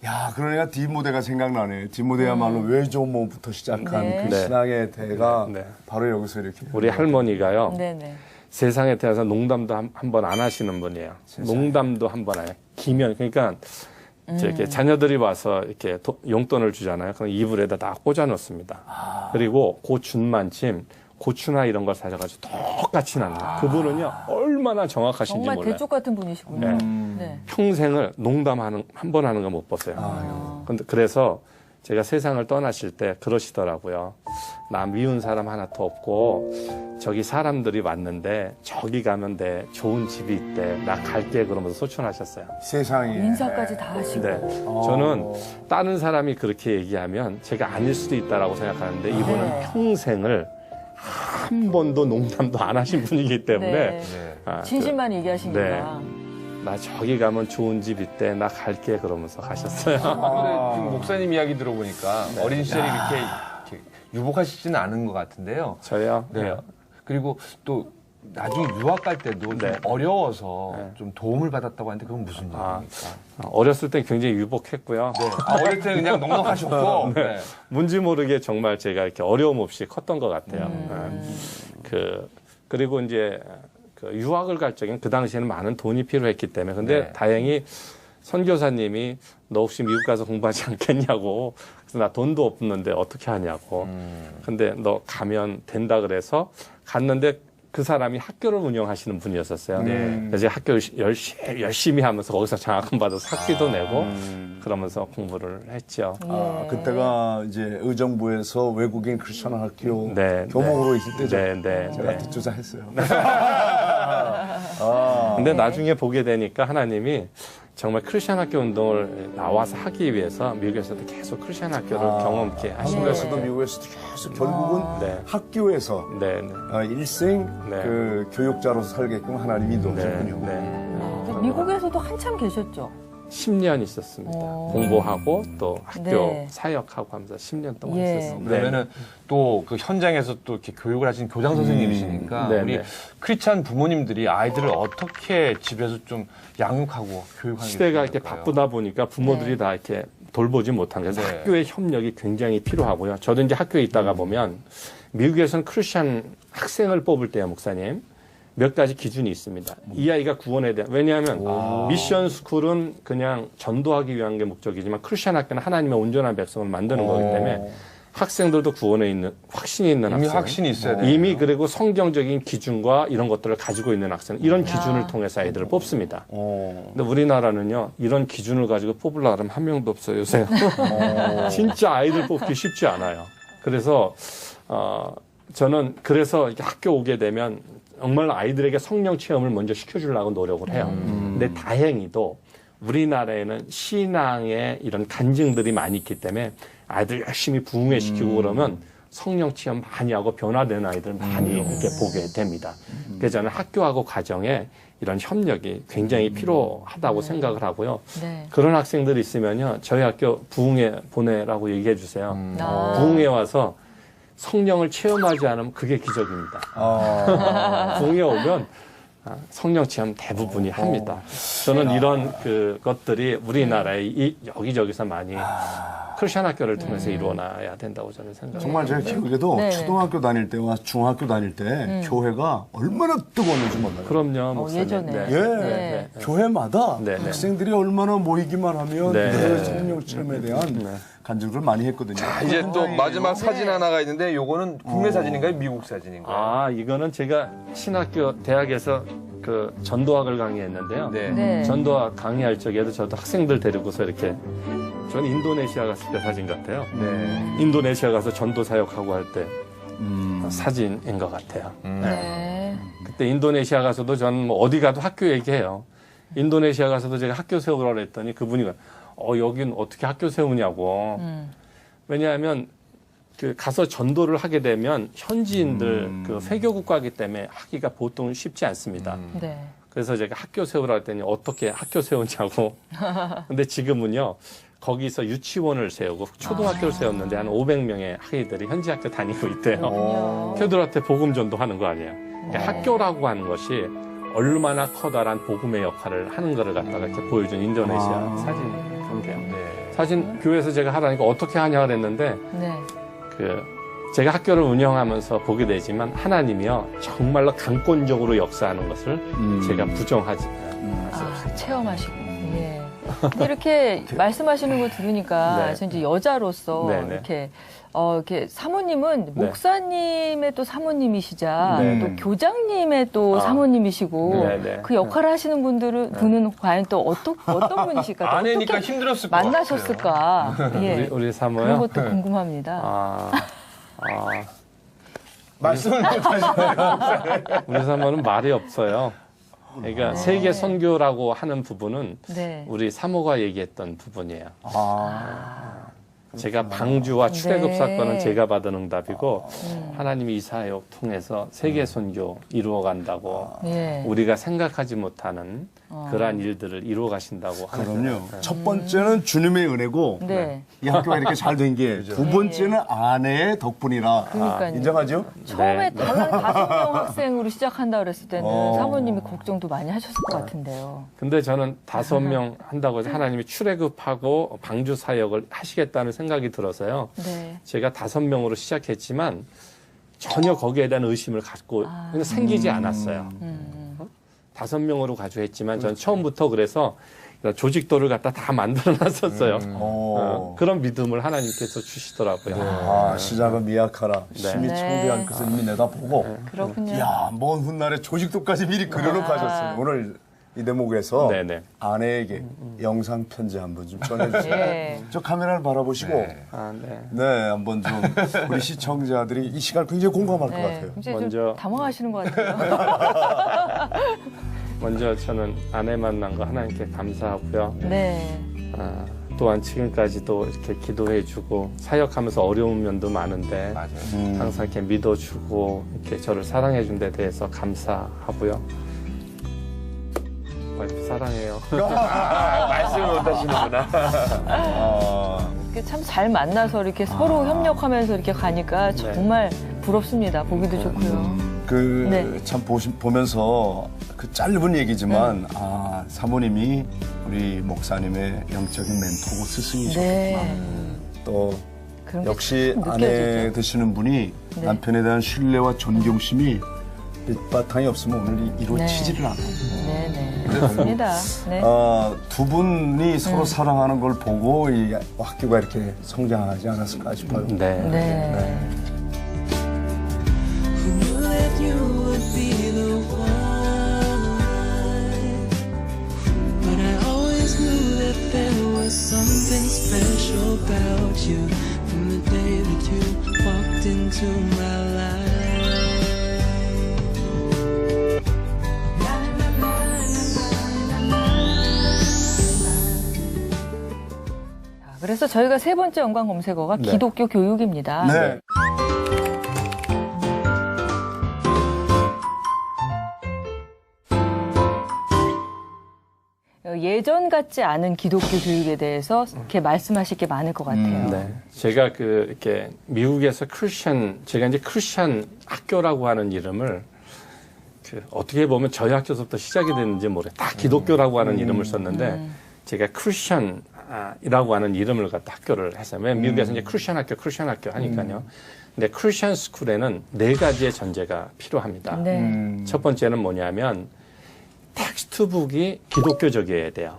야, 그러니까 디모데가 생각나네. 디모데야말로 외조모부터 시작한 그 신앙의 대가 바로 여기서 이렇게. 우리 할머니가요. 세상에 태어나서 농담도 한 번 안 하시는 분이에요. 농담도 한 번 안 해요. 기면 그러니까 이렇게 자녀들이 와서 이렇게 용돈을 주잖아요. 그럼 이불에다 다 꽂아 놓습니다. 그리고 그 준만침 고추나 이런 걸 사셔가지고 똑같이 납니다. 그분은요 얼마나 정확하신지 정말 몰라요. 대쪽 같은 분이시군요. 평생을 농담 한 번 하는 거 못 봤어요. 근데 그래서 제가 세상을 떠나실 때 그러시더라고요. 나 미운 사람 하나 더 없고 저기 사람들이 왔는데 저기 가면 돼. 좋은 집이 있대. 나 갈게 그러면서 소천하셨어요. 세상에. 인사까지 다 하시고. 저는 다른 사람이 그렇게 얘기하면 제가 아닐 수도 있다라고 생각하는데 이분은 평생을 한 번도 농담도 안 하신 분이기 때문에 진실만 얘기하시니까. 나 저기 가면 좋은 집 있대. 나 갈게. 그러면서 가셨어요. 근데 지금 목사님 이야기 들어보니까 어린 시절에 이렇게 유복하시지는 않은 것 같은데요. 저요? 네. 그리고 또 나중에 유학 갈 때도 좀 어려워서 좀 도움을 받았다고 하는데 그건 무슨 얘기입니까? 어렸을 때 굉장히 유복했고요. 네. 어릴 때 그냥 넉넉하셨고. 네. 뭔지 모르게 정말 제가 이렇게 어려움 없이 컸던 것 같아요. 그리고 이제 그 유학을 갈 적엔 그 당시에는 많은 돈이 필요했기 때문에. 근데 다행히 선교사님이 너 혹시 미국 가서 공부하지 않겠냐고. 그래서 나 돈도 없는데 어떻게 하냐고. 근데 너 가면 된다 그래서 갔는데 그 사람이 학교를 운영하시는 분이었었어요. 그래서 제가 학교 열심히 하면서 거기서 장학금 받아서 학비도 내고 그러면서 공부를 했죠. 그때가 이제 의정부에서 외국인 크리스천 학교 교목으로 있을 때죠. 제가 뒷조사했어요. 근데 나중에 보게 되니까 하나님이 정말 크리스천 학교 운동을 나와서 하기 위해서 미국에서도 계속 크리스천 학교를 경험케 하신 한국에서도 거예요. 미국에서도 계속 결국은 학교에서 일생 그 교육자로서 살게끔 하나님이 인도하셨군요. 미국에서도 한참 계셨죠? 10년 있었습니다. 공부하고 또 학교 사역하고 하면서 10년 동안 있었습니다. 그러면은 또 그 현장에서 또 이렇게 교육을 하신 교장 선생님이시니까 우리 크리스찬 부모님들이 아이들을 어떻게 집에서 좀 양육하고 교육하는 시대가 이렇게 바쁘다 보니까 부모들이 다 이렇게 돌보지 못한 그래서 학교의 협력이 굉장히 필요하고요. 저도 이제 학교에 있다가 보면 미국에서는 크리스찬 학생을 뽑을 때요, 목사님. 몇 가지 기준이 있습니다. 이 아이가 구원에 대한, 왜냐하면 미션 스쿨은 그냥 전도하기 위한 게 목적이지만 크리스천 학교는 하나님의 온전한 백성을 만드는 거기 때문에 학생들도 구원에 있는, 확신이 있는 이미 학생. 확신이 있어야 돼요. 이미 그리고 성경적인 기준과 이런 것들을 가지고 있는 학생. 이런 기준을 통해서 아이들을 뽑습니다. 근데 우리나라는요, 이런 기준을 가지고 뽑으려고 하면 한 명도 없어요, 요새. 진짜 아이들 뽑기 쉽지 않아요. 그래서, 저는 그래서 이렇게 학교 오게 되면 정말 아이들에게 성령 체험을 먼저 시켜주려고 노력을 해요. 근데 다행히도 우리나라에는 신앙의 이런 간증들이 많이 있기 때문에 아이들 열심히 부흥회시키고 그러면 성령 체험 많이 하고 변화되는 아이들 많이 이렇게 보게 됩니다. 그래서 저는 학교하고 가정에 이런 협력이 굉장히 필요하다고 생각을 하고요. 그런 학생들이 있으면요, 저희 학교 부흥회 보내라고 얘기해 주세요. 부흥회 와서 성령을 체험하지 않으면 그게 기적입니다. 부흥회 오면 성령 체험 대부분이 합니다. 저는 이런 것들이 우리나라의 여기저기서 많이 크리스천 학교를 통해서 이루어나야 된다고 저는 생각합니다. 정말 제가 기억에도 초등학교 다닐 때와 중학교 다닐 때 교회가 얼마나 뜨거웠는지 몰라요. 그럼요, 목사님. 예전에. 교회마다 학생들이 얼마나 모이기만 하면 그 성령 체험에 대한 간증을 많이 했거든요. 이제 또 마지막 사진 하나가 있는데 요거는 국내 사진인가요? 미국 사진인가요? 이거는 제가 신학교 대학에서 그 전도학을 강의했는데요. 전도학 강의할 적에도 저도 학생들 데리고서 이렇게 저는 인도네시아 갔을 때 사진 같아요. 인도네시아 가서 전도 사역하고 할 때 사진인 것 같아요. 그때 인도네시아 가서도 저는 뭐 어디 가도 학교 얘기해요. 인도네시아 가서도 제가 학교 세우라고 했더니 그분이 여긴 어떻게 학교 세우냐고. 왜냐하면 가서 전도를 하게 되면 현지인들 회교 국가이기 때문에 하기가 보통 쉽지 않습니다. 그래서 제가 학교 세우라 했더니 어떻게 학교 세우냐고. 근데 지금은요, 거기서 유치원을 세우고 초등학교를 세웠는데 한 500명의 아이들이 현지 학교 다니고 있대요. 교들한테 복음 전도하는 거 아니에요. 그러니까 학교라고 하는 것이 얼마나 커다란 복음의 역할을 하는 거를 갖다가 이렇게 보여준 인도네시아 사진인데요. 사진 교회에서 제가 하라니까 어떻게 하냐 그랬는데 제가 학교를 운영하면서 보게 되지만 하나님이요 정말로 강권적으로 역사하는 것을 제가 부정하지 않습니다. 체험하시고. 근데 이렇게 말씀하시는 거 들으니까 저 이제 여자로서 이렇게 사모님은 목사님의 또 사모님이시자 또 교장님의 또 사모님이시고 그 역할을 하시는 분은 과연 또 어떤 분이실까? 아내니까 어떻게 힘들었을 것 만나셨을까? 우리 사모요? 그런 것도 궁금합니다. 말씀을 못하시네요. 우리 사모는 말이 없어요. 그러니까 세계 선교라고 하는 부분은 우리 사모가 얘기했던 부분이에요. 제가 방주와 출애굽 네. 사건은 제가 받은 응답이고 하나님이 이 사역 통해서 세계 선교 이루어간다고 예. 우리가 생각하지 못하는 그러한 일들을 이루어 가신다고 하는 그럼요. 거예요. 첫 번째는 주님의 은혜고 네. 이 학교가 이렇게 잘 된 게 두 번째는 아내의 덕분이라 그러니까요. 인정하죠? 처음에 네. 단 5명 학생으로 시작한다 그랬을 때는 어. 사모님이 걱정도 많이 하셨을 것 같은데요. 근데 저는 5명 한다고 해서 하나님이 출애굽하고 방주 사역을 하시겠다는 생각이 들어서요. 네. 제가 5명으로 시작했지만 전혀 거기에 대한 의심을 갖고 그냥 생기지 않았어요. 5명으로 가주했지만 저는 처음부터 그래서 조직도를 갖다 다 만들어 놨었어요. 그런 믿음을 하나님께서 주시더라고요. 아, 시작은 미약하라. 힘이 네. 청대한 것을 이미 내다보고. 그렇군요. 이야, 먼 훗날에 조직도까지 미리 그려놓고 하셨어요. 오늘 이 대목에서 네네. 아내에게 영상 편지 한번 좀 전해주세요. 예. 저 카메라를 바라보시고 아, 네. 네, 한번 좀 우리 시청자들이 이 시간 굉장히 공감할 것 네. 같아요. 굉장히 먼저- 좀 당황하시는 것 같아요. 먼저 저는 아내 만난 거 하나님께 감사하고요. 네. 또한 지금까지도 이렇게 기도해주고 사역하면서 어려운 면도 많은데 항상 이렇게 믿어주고 이렇게 저를 사랑해준 데 대해서 감사하고요. 와이프 사랑해요. 말씀을 못 하시는구나. 참 잘 만나서 이렇게 서로 협력하면서 이렇게 가니까 정말 부럽습니다. 보기도 좋고요. 네. 참 보면서 그 짧은 얘기지만 아, 사모님이 우리 목사님의 영적인 멘토고 스승이셨구나. 네. 또 그런 게 역시 참 아내 느껴지죠. 되시는 분이 네. 남편에 대한 신뢰와 존경심이 밑바탕이 없으면 오늘 이루어지지를 않아요. 네네. 그렇습니다. 네. 두 분이 서로 사랑하는 걸 보고 이 학교가 이렇게 성장하지 않았을까 싶어요. 네. 네. But I always knew that there was something special about you from the day that you walked into my life. 그래서 저희가 세 번째 연관 검색어가 네. 기독교 교육입니다. 네. 예전 같지 않은 기독교 교육에 대해서 이렇게 말씀하실 게 많을 것 같아요. 네. 제가 이렇게 미국에서 제가 이제 크리스천 학교라고 하는 이름을 어떻게 보면 저희 학교에서부터 시작이 됐는지 모르겠어요. 다 기독교라고 하는 이름을 썼는데 제가 크리스천이라고 하는 이름을 갖다 학교를 했어요. 왜냐면 미국에서 이제 크리스천 학교 하니까요. 근데 크리스천 스쿨에는 4가지의 전제가 필요합니다. 네. 첫 번째는 뭐냐면 텍스트북이 기독교적이어야 돼요.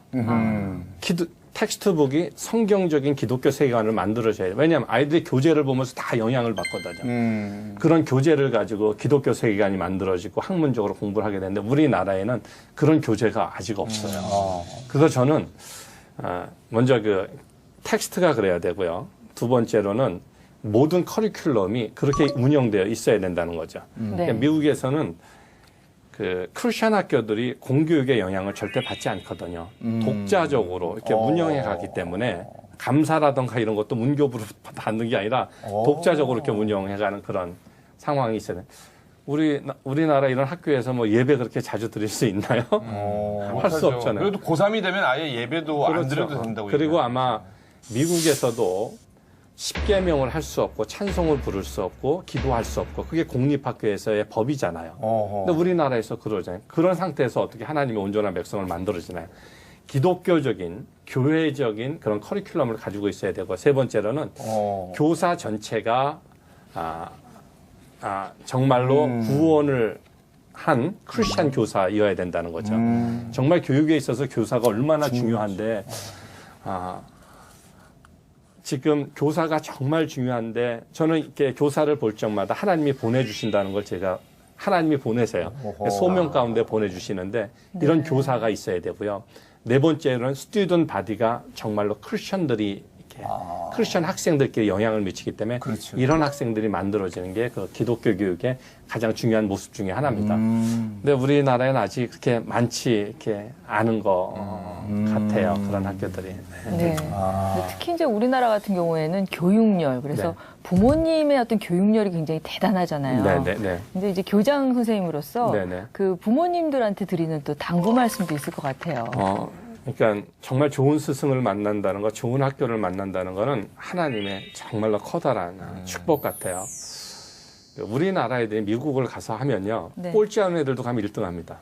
텍스트북이 성경적인 기독교 세계관을 만들어줘야 돼요. 왜냐하면 아이들이 교재를 보면서 다 영향을 받거든요. 그런 교재를 가지고 기독교 세계관이 만들어지고 학문적으로 공부를 하게 되는데 우리나라에는 그런 교재가 아직 없어요. 그래서 저는 먼저 텍스트가 그래야 되고요. 두 번째로는 모든 커리큘럼이 그렇게 운영되어 있어야 된다는 거죠. 그러니까 미국에서는 크리스천 학교들이 공교육의 영향을 절대 받지 않거든요. 독자적으로 이렇게 운영해 가기 때문에 감사라던가 이런 것도 문교부로 받는 게 아니라 독자적으로 이렇게 운영해 가는 그런 상황이 있어요. 우리나라 이런 학교에서 뭐 예배 그렇게 자주 드릴 수 있나요? 할 수 없잖아요. 그래도 고3이 되면 아예 예배도 안 드려도 된다고. 그리고 얘기해요. 아마 미국에서도 10계명을 할 수 없고 찬송을 부를 수 없고 기도할 수 없고 그게 공립학교에서의 법이잖아요. 근데 우리나라에서 그러잖아요. 그런 상태에서 어떻게 하나님의 온전한 백성을 만들어지나요? 기독교적인 교회적인 그런 커리큘럼을 가지고 있어야 되고 세 번째로는 교사 전체가 정말로 구원을 한 크리스천 교사이어야 된다는 거죠. 정말 교육에 있어서 교사가 얼마나 중요한데 지금 교사가 정말 중요한데 저는 이렇게 교사를 볼 적마다 하나님이 보내주신다는 걸 제가 하나님이 보내세요. 소명 가운데 보내주시는데 이런 교사가 있어야 되고요. 네 번째로는 스튜던트 바디가 정말로 크리스천들이 이렇게 이렇게 크리스천 학생들끼리 영향을 미치기 때문에 그렇죠. 이런 학생들이 만들어지는 게 그 기독교 교육의 가장 중요한 모습 중에 하나입니다. 근데 우리나라에는 아직 그렇게 많지 이렇게 않은 것 같아요. 그런 학교들이. 네. 근데 특히 이제 우리나라 같은 경우에는 교육열, 그래서 네. 부모님의 어떤 교육열이 굉장히 대단하잖아요. 네네네. 근데 이제 교장 선생님으로서 네네. 그 부모님들한테 드리는 또 당부 말씀도 있을 것 같아요. 그러니까 정말 좋은 스승을 만난다는 거, 좋은 학교를 만난다는 거는 하나님의 정말로 커다란 축복 같아요. 우리나라 애들이 미국을 가서 하면요. 네. 꼴찌하는 애들도 가면 1등합니다.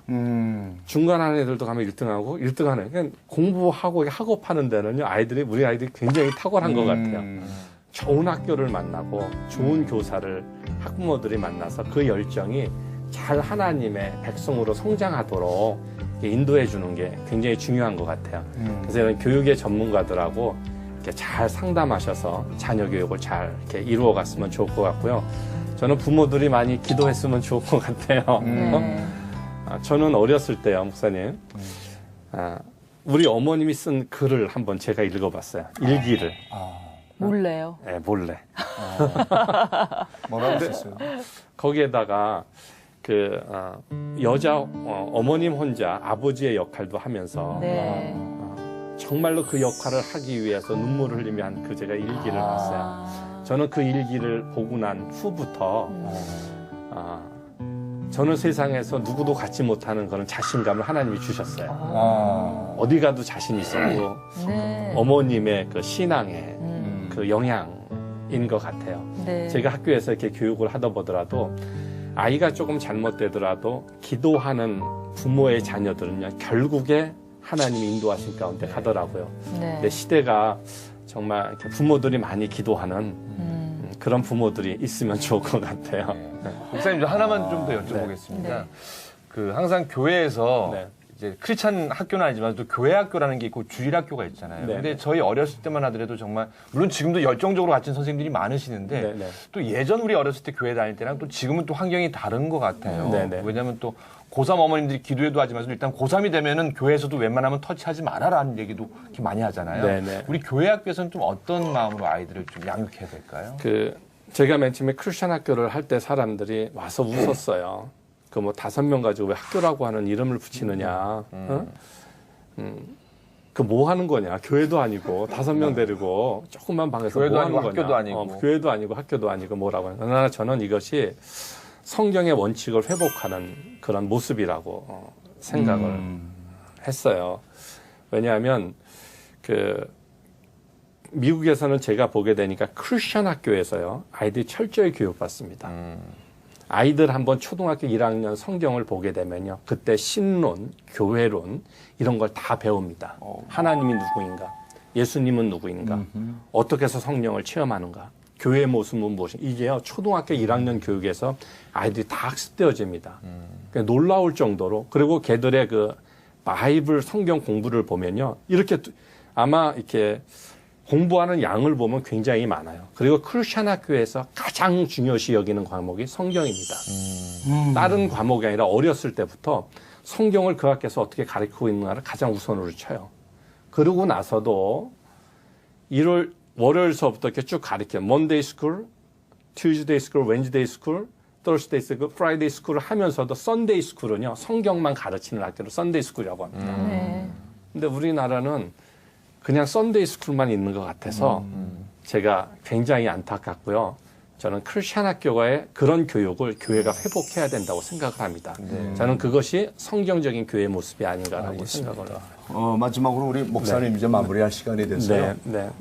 중간하는 애들도 가면 1등하고 1등하는 그러니까 공부하고 학업하는 데는요. 우리 아이들이 굉장히 탁월한 것 같아요. 좋은 학교를 만나고 좋은 교사를 학부모들이 만나서 그 열정이 잘 하나님의 백성으로 성장하도록 인도해 주는 게 굉장히 중요한 것 같아요. 그래서 이런 교육의 전문가들하고 이렇게 잘 상담하셔서 자녀 교육을 잘 이렇게 이루어 갔으면 좋을 것 같고요. 저는 부모들이 많이 기도했으면 좋을 것 같아요. 저는 어렸을 때요, 목사님. 우리 어머님이 쓴 글을 한번 제가 읽어봤어요. 일기를. 몰래요? 네, 몰래. 뭐라고 했어요? 거기에다가 그 여자 어머님 혼자 아버지의 역할도 하면서 네. 정말로 그 역할을 하기 위해서 눈물을 흘리며 한 그 제가 일기를 봤어요. 저는 그 일기를 보고 난 후부터 저는 세상에서 누구도 갖지 못하는 그런 자신감을 하나님이 주셨어요. 어디 가도 자신 있었고 네. 어머님의 그 신앙의 그 영향인 것 같아요. 네. 제가 학교에서 이렇게 교육을 하다 보더라도 아이가 조금 잘못되더라도 기도하는 부모의 자녀들은요 결국에 하나님이 인도하신 가운데 가더라고요. 네. 근데 시대가 정말 이렇게 부모들이 많이 기도하는 그런 부모들이 있으면 좋을 것 같아요. 목사님, 저 하나만 좀 더 여쭤보겠습니다. 네. 그 항상 교회에서 네. 이제 크리스찬 학교는 아니지만 또 교회 학교라는 게 있고 주일 학교가 있잖아요. 네. 근데 저희 어렸을 때만 하더라도 정말 물론 지금도 열정적으로 가르친 선생님들이 많으시는데 네, 네. 또 예전 우리 어렸을 때 교회 다닐 때랑 또 지금은 또 환경이 다른 것 같아요. 네, 네. 왜냐하면 또 고3 어머님들이 기도해도 하지만 일단 고3이 되면은 교회에서도 웬만하면 터치하지 말아라는 얘기도 이렇게 많이 하잖아요. 네, 네. 우리 교회 학교에서는 좀 어떤 마음으로 아이들을 좀 양육해야 될까요? 제가 맨 처음에 크리스천 학교를 할 때 사람들이 와서 웃었어요. 그 뭐 5명 가지고 왜 학교라고 하는 이름을 붙이느냐. 그 뭐 하는 거냐. 교회도 아니고 5명 데리고 조그만 방에서 교회도 뭐 아니고 하는 거냐. 학교도 아니고. 교회도 아니고 학교도 아니고 뭐라고 하냐. 그러나 저는 이것이 성경의 원칙을 회복하는 그런 모습이라고 생각을 했어요. 왜냐하면 미국에서는 제가 보게 되니까 크리스천 학교에서요. 아이들이 철저히 교육받습니다. 아이들 한번 초등학교 1학년 성경을 보게 되면요. 그때 신론, 교회론 이런 걸 다 배웁니다. 하나님이 누구인가? 예수님은 누구인가? 어떻게 해서 성령을 체험하는가? 교회의 모습은 무엇인가? 이게요. 초등학교 1학년 교육에서 아이들이 다 학습되어집니다. 그러니까 놀라울 정도로. 그리고 걔들의 그 바이블 성경 공부를 보면요. 이렇게 아마 이렇게 공부하는 양을 보면 굉장히 많아요. 그리고 크리스천 학교에서 가장 중요시 여기는 과목이 성경입니다. 다른 과목이 아니라 어렸을 때부터 성경을 그 학교에서 어떻게 가르치고 있는가를 가장 우선으로 쳐요. 그러고 나서도 월요일 수업부터 이렇게 쭉 가르쳐요. Monday School, Tuesday School, Wednesday School, Thursday School, Friday School을 하면서도 Sunday School은요. 성경만 가르치는 학교를 Sunday School이라고 합니다. 근데 우리나라는 그냥 썬데이 스쿨만 있는 것 같아서 제가 굉장히 안타깝고요. 저는 크리스천 학교의 그런 교육을 교회가 회복해야 된다고 생각을 합니다. 저는 그것이 성경적인 교회의 모습이 아닌가라고 생각을 합니다. 마지막으로 우리 목사님 이제 마무리할 시간이 됐어요.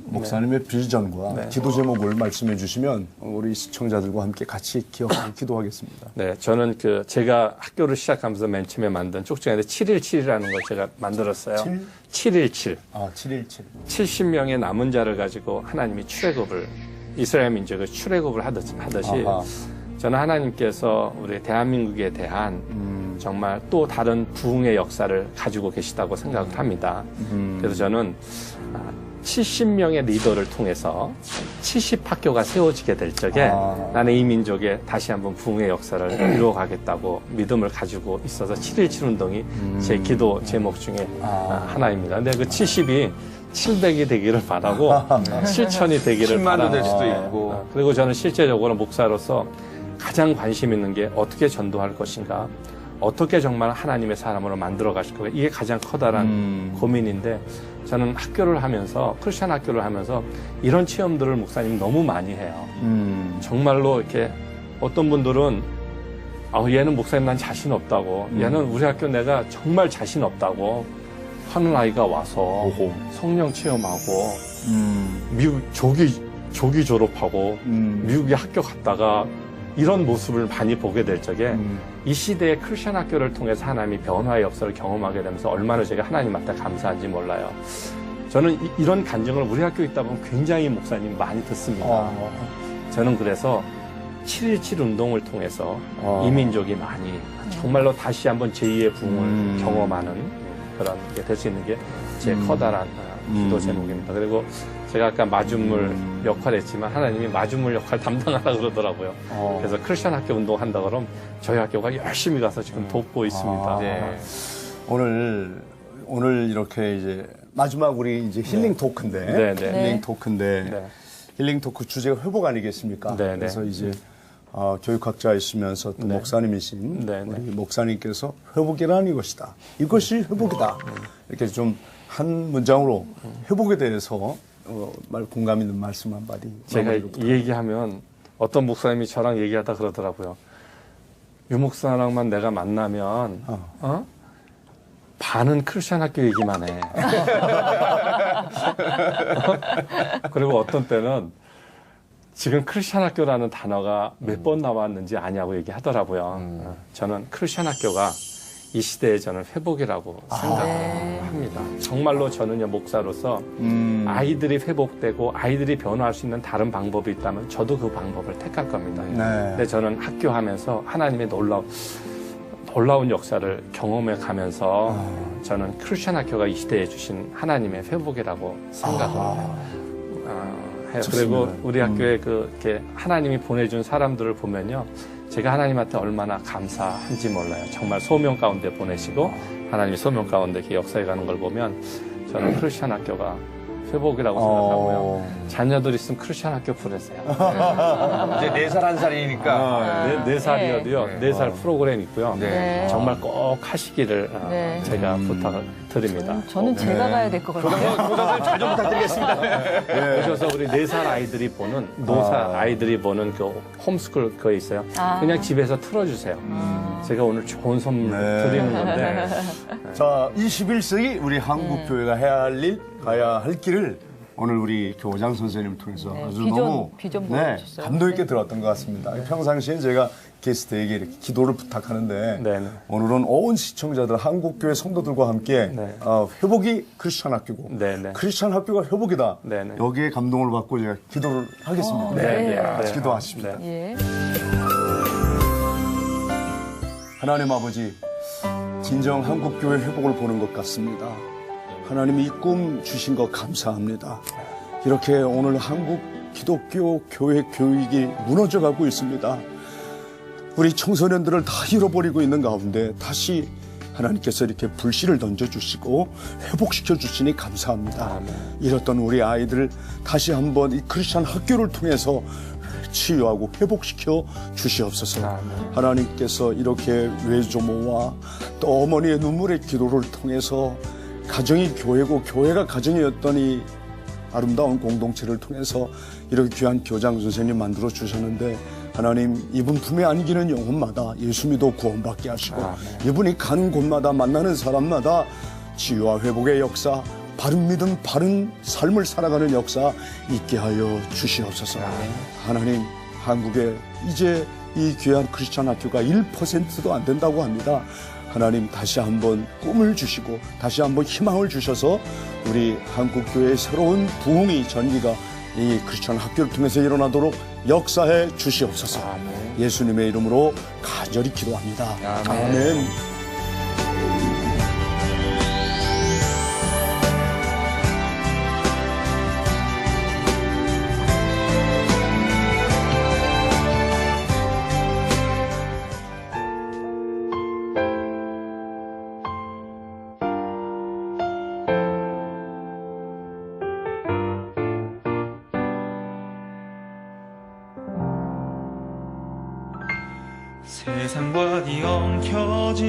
목사님의 비전과 기도 제목을 말씀해 주시면 우리 시청자들과 함께 같이 기억하고 기도하겠습니다. 네, 저는 제가 학교를 시작하면서 맨 처음에 만든 쪽지인데 717이라는 걸 제가 만들었어요. 717. 717. 70명의 남은 자를 가지고 하나님이 출애굽을 이스라엘 민족을 출애굽을 하듯이 저는 하나님께서 우리 대한민국에 대한 정말 또 다른 부흥의 역사를 가지고 계시다고 생각을 합니다. 그래서 저는 70명의 리더를 통해서 70학교가 세워지게 될 적에 나는 이 민족에 다시 한번 부흥의 역사를 이루어가겠다고 믿음을 가지고 있어서 7.17 운동이 제 기도 제목 중에 하나입니다. 근데 그 70이 700이 되기를 바라고 7,000이 되기를 10만도 될 수도 바라고. 있고. 그리고 저는 실제적으로 목사로서 가장 관심 있는 게 어떻게 전도할 것인가, 어떻게 정말 하나님의 사람으로 만들어 가실 거가, 이게 가장 커다란 고민인데, 저는 학교를 하면서, 크리스천 학교를 하면서 이런 체험들을 목사님 너무 많이 해요. 정말로 이렇게 어떤 분들은 얘는 목사님 난 자신 없다고, 얘는 우리 학교 내가 정말 자신 없다고 하는 아이가 와서 성령 체험하고 미국 조기 졸업하고 미국에 학교 갔다가 이런 모습을 많이 보게 될 적에 이 시대의 크리스천 학교를 통해서 하나님이 변화의 역사를 경험하게 되면서 얼마나 제가 하나님한테 감사한지 몰라요. 저는 이런 간증을 우리 학교에 있다 보면 굉장히 목사님 많이 듣습니다. 저는 그래서 7.17 운동을 통해서 이 민족이 많이 정말로 다시 한번 제2의 부흥을 경험하는 그런 게 될 수 있는 게 제 커다란 기도 제목입니다. 그리고 제가 아까 마중물 역할을 했지만 하나님이 마중물 역할 담당하라고 그러더라고요. 그래서 크리스천 학교 운동한다 그러면 저희 학교가 열심히 가서 지금 돕고 있습니다. 네. 오늘 이렇게 이제 마지막 우리 이제 힐링 토크인데 힐링 토크인데 힐링 토크 주제가 회복 아니겠습니까? 그래서 이제 교육학자이시면서 또 목사님이신 우리 목사님께서 회복이란 이것이다. 이것이 회복이다. 이렇게 좀 한 문장으로 회복에 대해서 공감 있는 말씀 한마디. 제가 이 얘기하면 어떤 목사님이 저랑 얘기하다 그러더라고요. 유 목사랑만 내가 만나면 반은 크리스천 학교 얘기만 해. 그리고 어떤 때는 지금 크리스천 학교라는 단어가 몇 번 나왔는지 아냐고 얘기하더라고요. 저는 크리스천 학교가 이 시대에 저는 회복이라고 생각합니다. 정말로 저는요, 목사로서 아이들이 회복되고 아이들이 변화할 수 있는 다른 방법이 있다면 저도 그 방법을 택할 겁니다. 근데 저는 학교 하면서 하나님의 놀라운 역사를 경험해 가면서 저는 크리스천 학교가 이 시대에 주신 하나님의 회복이라고 생각합니다. 그리고 우리 학교에 이렇게 하나님이 보내준 사람들을 보면요, 제가 하나님한테 얼마나 감사한지 몰라요. 정말 소명 가운데 보내시고 하나님이 소명 가운데 이렇게 역사해 가는 걸 보면 저는 크리스천 학교가 회복이라고 생각하고요. 자녀들 있으면 크리스천 학교 보내세요. 이제 4살 1살이니까. 4살이어도요. 4살 프로그램 있고요. 정말 꼭 하시기를 제가 부탁을 드립니다. 저는 제가 가야 될 것 같아요. 교사님 잘 좀 부탁드리겠습니다. 오셔서 우리 4살 아이들이 보는, 노사 아이들이 보는 그 홈스쿨 그거 있어요. 그냥 집에서 틀어주세요. 제가 오늘 좋은 선물 드리는 건데. 자, 21세기 우리 한국 교회가 해야 할 일, 가야 할 길을 오늘 우리 교장 선생님을 통해서 아주 너무 감동 있게 들었던 것 같습니다. 평상시엔 제가 게스트에게 이렇게 기도를 부탁하는데 오늘은 온 시청자들, 한국교회 성도들과 함께 회복이 크리스천 학교고 크리스천 학교가 회복이다. 여기에 감동을 받고 제가 기도를 하겠습니다. 같이 기도하십니다. 하나님 아버지, 진정 한국교회 회복을 보는 것 같습니다. 하나님이 이 꿈 주신 것 감사합니다. 이렇게 오늘 한국 기독교 교회 교육이 무너져가고 있습니다. 우리 청소년들을 다 잃어버리고 있는 가운데 다시 하나님께서 이렇게 불씨를 던져주시고 회복시켜 주시니 감사합니다. 잃었던 우리 아이들을 다시 한번 이 크리스천 학교를 통해서 치유하고 회복시켜 주시옵소서. 하나님께서 이렇게 외조모와 또 어머니의 눈물의 기도를 통해서 가정이 교회고 교회가 가정이었던 이 아름다운 공동체를 통해서 이렇게 귀한 교장 선생님 만들어 주셨는데, 하나님 이분 품에 안기는 영혼마다 예수 믿어 구원받게 하시고 이분이 가는 곳마다 만나는 사람마다 치유와 회복의 역사, 바른 믿음, 바른 삶을 살아가는 역사 있게 하여 주시옵소서. 하나님, 한국에 이제 이 귀한 크리스천 학교가 1%도 안 된다고 합니다. 하나님, 다시 한번 꿈을 주시고 다시 한번 희망을 주셔서 우리 한국교회의 새로운 부흥의 전기가 이 크리스천 학교를 통해서 일어나도록 역사해 주시옵소서. 예수님의 이름으로 간절히 기도합니다. 아멘. 세상과 엉켜진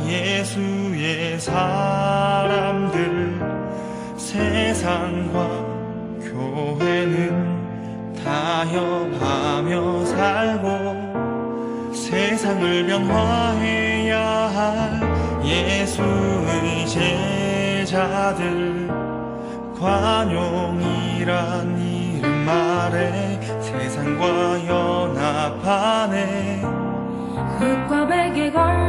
예수의 사람들 세상과 교회는 타협하며 살고 세상을 변화해야 할 예수의 제자들 관용이란 이름 아래 세상과 연합하네 흙과 백에 걸려